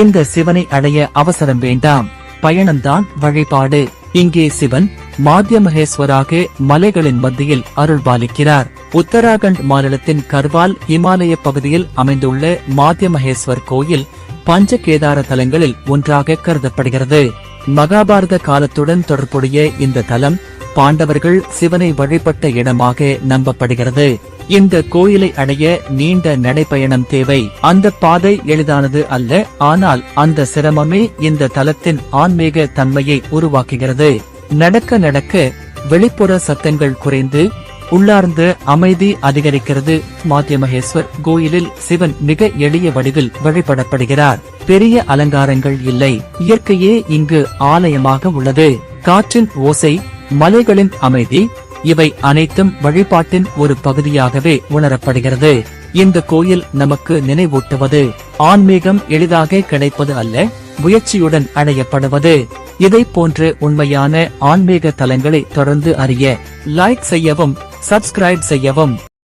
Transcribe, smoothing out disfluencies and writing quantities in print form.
இந்த சிவனை அடைய அவசரம் வேண்டாம், பயணம்தான் வழிபாடு. இங்கே சிவன் மாத்யமகேஸ்வராக மலைகளின் மத்தியில் அருள்பாலிக்கிறார். உத்தராகண்ட் மாநிலத்தின் கர்வால் இமாலய பகுதியில் அமைந்துள்ள மாத்யமகேஸ்வர் கோயில் பஞ்சகேதார தலங்களில் ஒன்றாக கருதப்படுகிறது. மகாபாரத காலத்துடன் தொடர்புடைய இந்த தலம் பாண்டவர்கள் சிவனை வழிபட்ட இடமாக நம்பப்படுகிறது. இந்த கோயிலை அடைய நீண்ட நடைப்பயணம் தேவை. அந்த பாதை எளிதானது அல்ல, ஆனால் அந்த சிரமமே இந்த தலத்தின் ஆன்மீக தன்மையை உருவாக்குகிறது. நடக்க நடக்க வெளிப்புற சத்தங்கள் குறைந்து உள்ளார்ந்த அமைதி அதிகரிக்கிறது. மாத்யமகேஸ்வர் கோயிலில் சிவன் மிக எளிய வடிவில் வழிபடப்படுகிறார். பெரிய அலங்காரங்கள் இல்லை, இயற்கையே இங்கு ஆலயமாக உள்ளது. காற்றின் ஓசை, மலைகளின் அமைதி, இவை அனைத்தும் வழிபாட்டின் ஒரு பகுதியாகவே உணரப்படுகிறது. இந்த கோயில் நமக்கு நினைவூட்டுவது ஆன்மீகம் எளிதாக கிடைப்பது அல்ல, முயற்சியுடன் அடையப்படுவது. இதை போன்ற உண்மையான ஆன்மீக தலங்களை தொடர்ந்து அறிய லைக் செய்யவும், சப்ஸ்கிரைப் செய்யவும்.